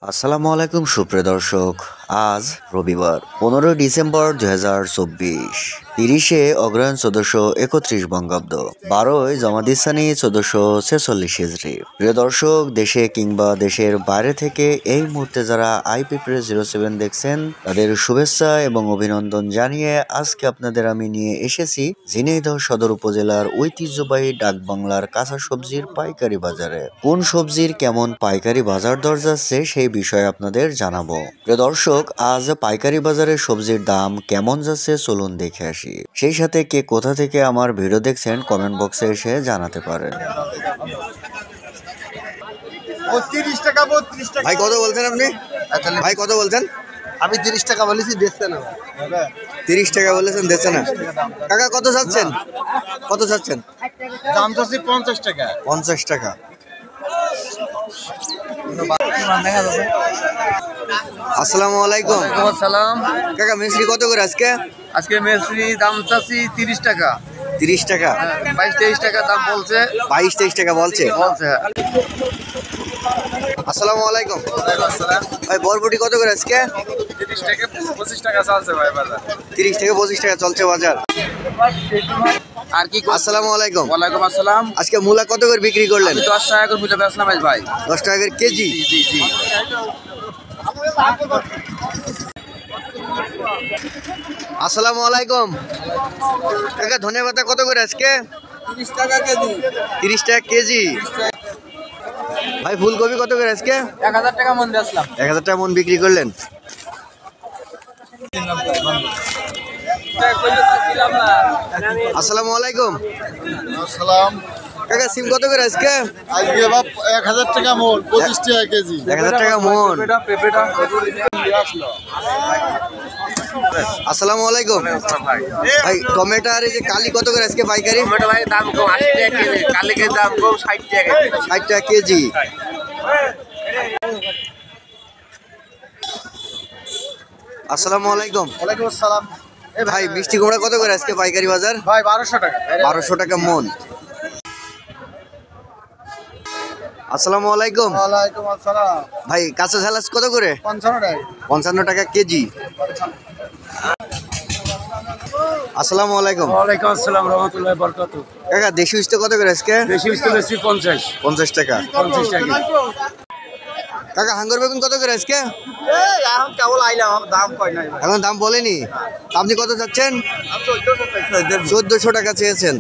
আসসালামু আলাইকুম সুপ্রিয় দর্শক। আজ রবিবার 15 ডিসেম্বর 2024, 30 অগ্রহায়ণ 1431 বঙ্গাব্দ, 12 জমাদিসানি 1446 হিজরি। প্রিয় দর্শক, দেশে কিংবা দেশের বাইরে থেকে এই মুহূর্তে যারা আইপিপ্রেস 07 দেখছেন তাদের শুভেচ্ছা এবং অভিনন্দন জানিয়ে আজকে আপনাদের আমি নিয়ে এসেছি ঝিনাইদহ সদর উপজেলার ঐতিহ্যবাহী ডাকবাংলার কাঁচা সবজির পাইকারি বাজারে। কোন সবজির কেমন পাইকারি বাজার দর যাচ্ছে সেই বিষয়ে আপনাদের জানাবো। প্রিয় দর্শক, আজ পাইকারি বাজারে সবজির দাম কেমন যাচ্ছে চলুন দেখে আসি। সেই সাথে কে কোথা থেকে আমার ভিডিও দেখছেন কমেন্ট বক্সে এসে জানাতে পারেন। ভাই কত বলছেন আপনি? ভাই কত বলছেন? আমি 30 টাকা বলেছি, দেখতে না। 30 টাকা বলেছেন, দেখছে না। কাকা কত চাচ্ছেন? কত চাচ্ছেন? দাম তো 50 টাকা। 50 টাকা। আসসালামু আলাইকুম। সালাম। কাকা মিষ্টি কত করে আজকে? আজকে মেসরি দাম চাচ্ছি 30 টাকা। 30 টাকা। 22-23 টাকা দাম বলছে। 22-23 টাকা বলছে। আসসালামু আলাইকুম। ভাই বরবটি কত করে আজকে? 30 টাকা 25 টাকা চলছে ভাই বাজার। 30 থেকে 25 টাকা চলছে বাজার। আর কি? আসসালামু আলাইকুম। ওয়ালাইকুম আসসালাম। আজকে মূলা কত করে বিক্রি করলেন? 10 টাকা করে মিলে বেচলাম ভাই। 10 টাকা করে কেজি। জি জি। আসসালামু আলাইকুম। কাকা ধনিয়া পাতা কত করে আজকে? 30 টাকা কেজি। 30 টাকা কেজি। ভাই ফুলকপি কত করে আজকে? 1000 টাকা মন বেচলাম। 1000 টাকা মন বিক্রি করলেন। আসসালামু আলাইকুম। আসসালাম। কাকা সিম কত করে আজকে? আজকে বাপ 1000 টাকা মন, 25 টাকা কেজি। 1000 টাকা মন। পেঁপেটা আসসালামু আলাইকুম। ভাই টমেটো আর এই যে কালি কত করে আজকে পাইকারি? টমেটো ভাই দাম কম, 80 টাকা কেজি। কালকের দাম কম, 60 টাকা কেজি। 60 টাকা কেজি। আসসালামু আলাইকুম। ওয়ালাইকুম আসসালাম। ভাই মিষ্টি কুমড়া কত করে আজকে পাইকারি বাজার? ভাই 1200 টাকা। 1200 টাকা মন। আসসালামু আলাইকুম। ওয়ালাইকুম আসসালাম। ভাই কাঁচা ঝালাস কত করে? 55 টাকা। 55 টাকা কেজি। আসসালামু আলাইকুম। ওয়ালাইকুম আসসালাম রাহমাতুল্লাহি ওয়া বারাকাতুহু। কাকা দেশি উস্তে কত করে আজকে? বেশি উস্তে বেশি 50 টাকা। 50 টাকা। কাকা হাঙ্গর বেগুন কত করে আজকে? এই এখন কেবল আইলাম, দাম কই নাই ভাই। এখন দাম বলেনি। আপনি কত চাচ্ছেন? 1400 টাকা চেয়েছেন।